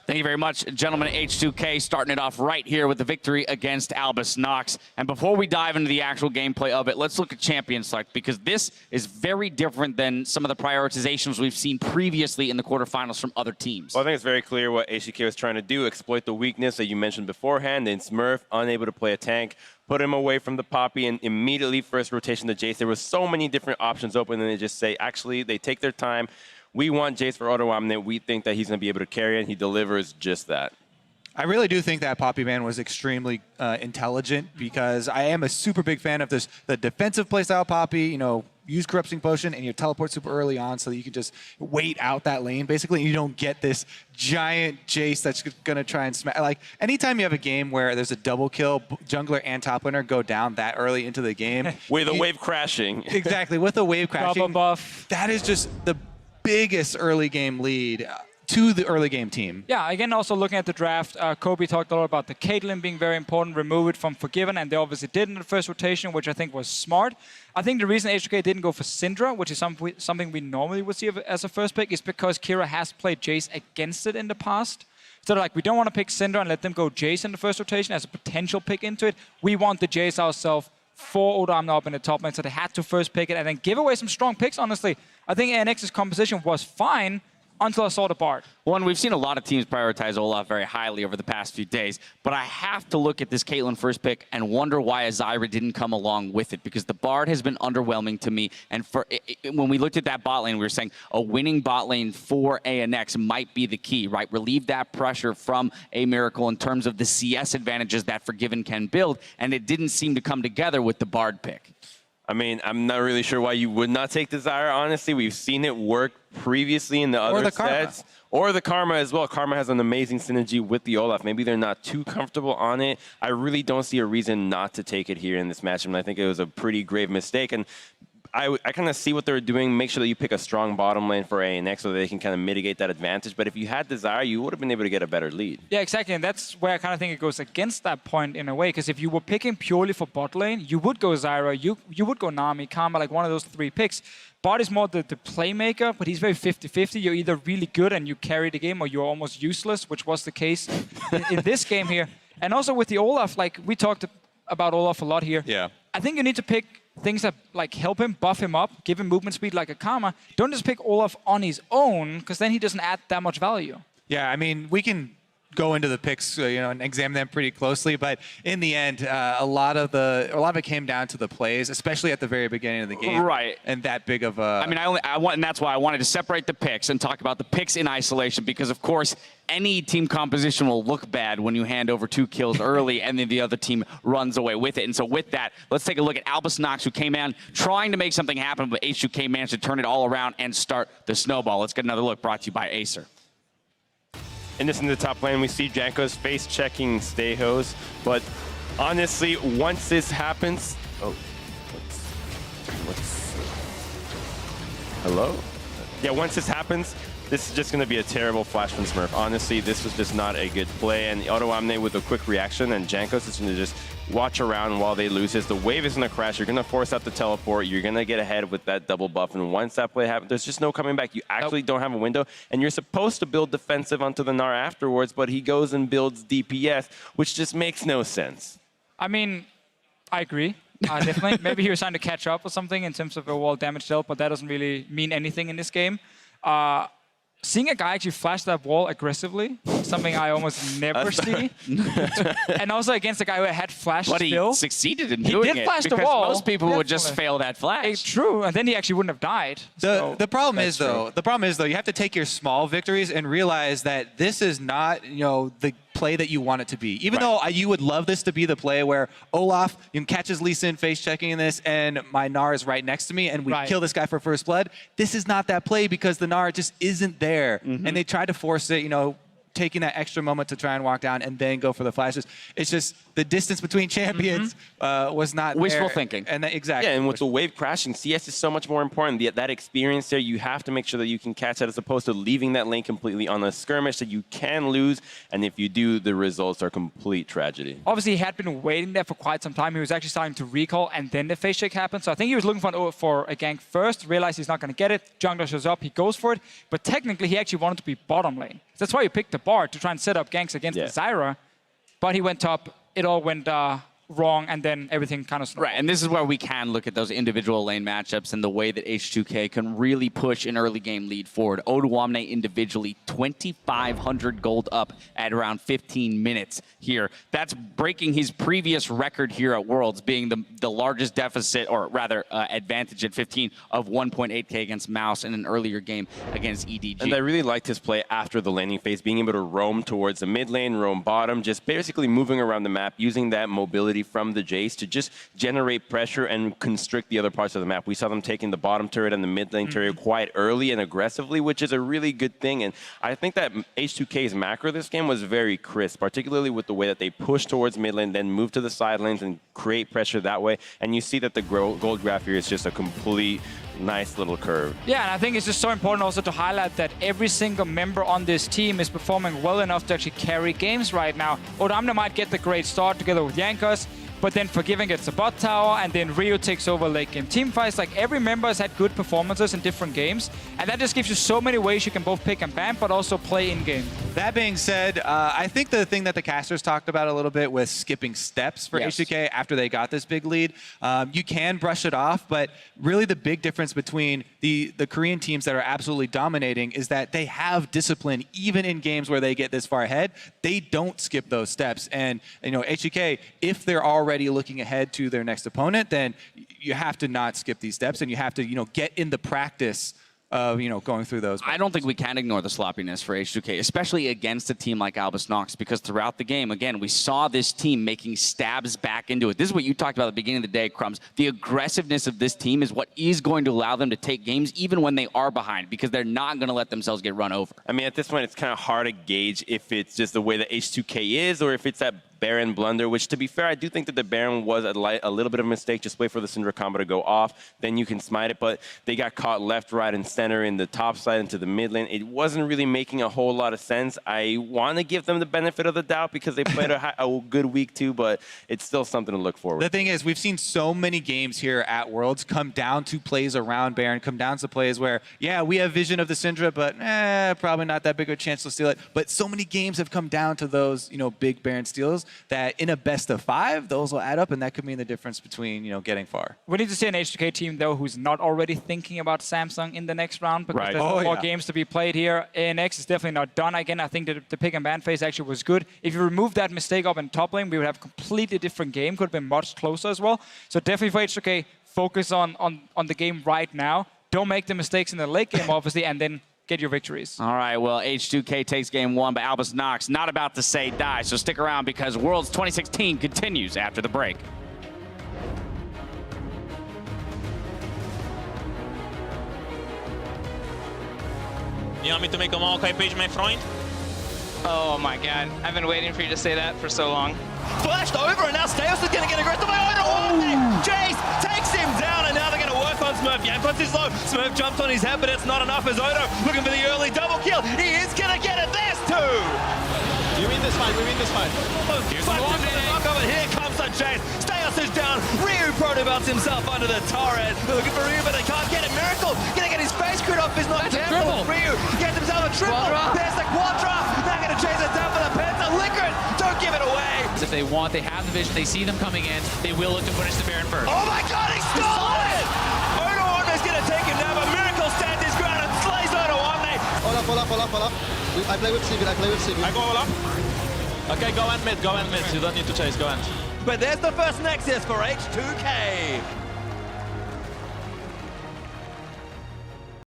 Thank you very much, gentlemen. H2K starting it off right here with the victory against Albus Nox. And before we dive into the actual gameplay of it, let's look at champion select, because this is very different than some of the prioritizations we've seen previously in the quarterfinals from other teams. Well, I think it's very clear what H2K was trying to do, exploit the weakness that you mentioned beforehand in Smurf, unable to play a tank, put him away from the Poppy, and immediately first rotation to Jace. There was so many different options open, and they just say, actually, they take their time. We want Jace for auto omni. We think that he's going to be able to carry it, and he delivers just that. I really do think that Poppy ban was extremely intelligent, because I am a super big fan of the defensive playstyle Poppy. You know, use Corrupting Potion and you teleport super early on so that you can just wait out that lane, basically, and you don't get this giant Jace that's going to try and smash. Like, anytime you have a game where there's a double kill, jungler and top laner go down that early into the game. With a wave crashing. Exactly, with a wave crashing. Double buff. That is just the biggest early game lead to the early game team. Yeah, again, also looking at the draft, Kobe talked a lot about the Caitlyn being very important, remove it from Forgiven, and they obviously did in the first rotation, which I think was smart. I think the reason H2K didn't go for Syndra, which is something we normally would see as a first pick, is because Kira has played Jace against it in the past. So like, we don't want to pick Syndra and let them go Jace in the first rotation as a potential pick into it. We want the Jace ourselves for Odamna up in the top lane, so they had to first pick it and then give away some strong picks, honestly. I think ANX's composition was fine until I saw the Bard. One, we've seen a lot of teams prioritize Olaf very highly over the past few days, but I have to look at this Caitlyn first pick and wonder why Azira didn't come along with it, because the Bard has been underwhelming to me. And when we looked at that bot lane, we were saying a winning bot lane for ANX might be the key, right? Relieve that pressure from a Miracle in terms of the CS advantages that Forgiven can build, and it didn't seem to come together with the Bard pick. I mean, I'm not really sure why you would not take Desire, honestly. We've seen it work previously in the other sets. Or the Karma as well. Karma has an amazing synergy with the Olaf. Maybe they're not too comfortable on it. I really don't see a reason not to take it here in this matchup, and I think it was a pretty grave mistake. And I kind of see what they're doing. Make sure that you pick a strong bottom lane for ANX so that they can kind of mitigate that advantage. But if you had Desire, you would have been able to get a better lead. Yeah, exactly. And that's where I kind of think it goes against that point in a way. Because if you were picking purely for bot lane, you would go Zyra, you would go Nami, Karma, like one of those three picks. Bot is more the playmaker, but he's very 50-50. You're either really good and you carry the game, or you're almost useless, which was the case in this game here. And also with the Olaf, like we talked about Olaf a lot here. Yeah. I think you need to pick things that like help him, buff him up, give him movement speed like a Karma. Don't just pick Olaf on his own, because then he doesn't add that much value. Yeah, I mean, we can go into the picks, you know, and examine them pretty closely, but in the end, a lot of it came down to the plays, especially at the very beginning of the game. Right. And that big of a. I mean, and that's why I wanted to separate the picks and talk about the picks in isolation, because of course any team composition will look bad when you hand over 2 kills early and then the other team runs away with it. And so with that, let's take a look at Albus Nox, who came in trying to make something happen, but H2K managed to turn it all around and start the snowball. Let's get another look brought to you by Acer. And this in the top lane, we see Janko's face checking Stayhos, but honestly, once this happens, hello? Yeah, once this happens, this is just going to be a terrible flash from Smurf. Honestly, this was just not a good play, and Auto Omni with a quick reaction, and Jankos is going to just watch around while they lose this. The wave is going to crash. You're going to force out the teleport. You're going to get ahead with that double buff, and once that play happens, there's just no coming back. You actually don't have a window, and you're supposed to build defensive onto the Gnar afterwards, but he goes and builds DPS, which just makes no sense. I mean, I agree. Definitely. Maybe he was trying to catch up or something in terms of overall damage dealt, but that doesn't really mean anything in this game. Seeing a guy actually flash that wall aggressively, something I almost never see. And also against a guy who had flashed But still. he succeeded in doing it. He did flash the because wall. most people would just Definitely. fail that flash. It's true, and then he actually wouldn't have died. The problem is true. though, you have to take your small victories and realize that this is not, you know, the play that you want it to be. Even though you would love this to be the play where Olaf catches Lee Sin face checking in this, and my Gnar is right next to me, and we kill this guy for first blood. This is not that play, because the Gnar just isn't there, and they tried to force it, you know, taking that extra moment to try and walk down and then go for the flashes. It's just the distance between champions was not wishful there. thinking. And exactly. Yeah, and with the wave crashing, CS is so much more important. That experience there, you have to make sure that you can catch that, as opposed to leaving that lane completely on a skirmish that you can lose, and if you do, the results are complete tragedy. Obviously, he had been waiting there for quite some time. He was actually starting to recall, and then the face shake happened. So I think he was looking for a gank first, realized he's not going to get it. Jungler shows up, he goes for it. But technically, he actually wanted to be bottom lane. That's why you picked the Bard, to try and set up ganks against the Zyra. But he went top. It all went wrong, and then everything kind of snowballed. Right, and this is where we can look at those individual lane matchups and the way that H2K can really push an early game lead forward. Oduwamne individually 2,500 gold up at around 15 minutes here. That's breaking his previous record here at Worlds, being the largest deficit, or rather advantage at 15 of 1.8k against Mouse in an earlier game against EDG. And I really liked his play after the laning phase, being able to roam towards the mid lane, roam bottom, just basically moving around the map, using that mobility from the Jace to just generate pressure and constrict the other parts of the map. We saw them taking the bottom turret and the mid lane turret quite early and aggressively, which is a really good thing. And I think that H2K's macro this game was very crisp, particularly with the way that they push towards mid lane, then move to the side lanes and create pressure that way. And you see that the gold graph here is just a complete nice little curve. Yeah, and I think it's just so important also to highlight that every single member on this team is performing well enough to actually carry games right now. Oduwamne might get the great start together with Jankos, but then Forgiven gets the bot tower, and then Rio takes over late game teamfights. Like, every member has had good performances in different games, and that just gives you so many ways you can both pick and ban, but also play in-game. That being said, I think the thing that the casters talked about a little bit was skipping steps for H2K after they got this big lead. You can brush it off, but really the big difference between the Korean teams that are absolutely dominating is that they have discipline even in games where they get this far ahead. They don't skip those steps. And, you know, H2K, if they're already looking ahead to their next opponent, then you have to not skip these steps, and you have to, you know, get in the practice of, you know, going through those. I don't think we can ignore the sloppiness for H2K, especially against a team like Albus Nox, because throughout the game, again, we saw this team making stabs back into it. This is what you talked about at the beginning of the day, Crumbs. The aggressiveness of this team is what is going to allow them to take games even when they are behind, because they're not going to let themselves get run over. I mean, at this point, it's kind of hard to gauge if it's just the way that H2K is, or if it's that Baron blunder, which, to be fair, I do think that the Baron was a little bit of a mistake. Just wait for the Syndra combo to go off, then you can smite it. But they got caught left, right, and center in the top side into the mid lane. It wasn't really making a whole lot of sense. I want to give them the benefit of the doubt because they played a good week too, but it's still something to look forward to. The thing is, we've seen so many games here at Worlds come down to plays around Baron, come down to plays where, yeah, we have vision of the Syndra, but probably not that big of a chance to steal it. But so many games have come down to those, you know, big Baron steals that in a best of 5, those will add up, and that could mean the difference between, you know, getting far. We need to see an H2K team, though, who's not already thinking about Samsung in the next round, because there's more games to be played here. ANX is definitely not done. Again, I think that the pick and ban phase actually was good. If you remove that mistake up in top lane, we would have a completely different game. Could have been much closer as well. So definitely for H2K, focus on the game right now. Don't make the mistakes in the late game, obviously, and then get your victories. All right, well, H2K takes game 1, but Albus Nox not about to say die, so stick around because Worlds 2016 continues after the break. You want me to make a Maokai page, my friend? Oh my god, I've been waiting for you to say that for so long. Flashed over, and now Steos is going to get aggressive. Jace takes him down, and now they're going to work on Smurf. Jankos is low. Smurf jumps on his head, but it's not enough as Odo looking for the early double kill. He is going to get it. There's 2. We win this fight, we win this fight. Here comes the Jace. Steos is down. Ryu protobelts himself under the turret. They're looking for Ryu, but they can't get it. Miracle going to get his face crit off. He's not careful. Ryu gets himself a triple. There's the Quadra. They're going to chase it down for the Penta. Liquid, don't give it away. If they want, they have the vision, they see them coming in, they will look to punish the Baron first. Oh my god, he stole it! Oduwamne's gonna take him down, but Miracle stands his ground and slays Oduwamne. Hold up. I play with Civil, I go all up. Okay, go and mid, you don't need to chase, go and. But there's the first Nexus for H2K.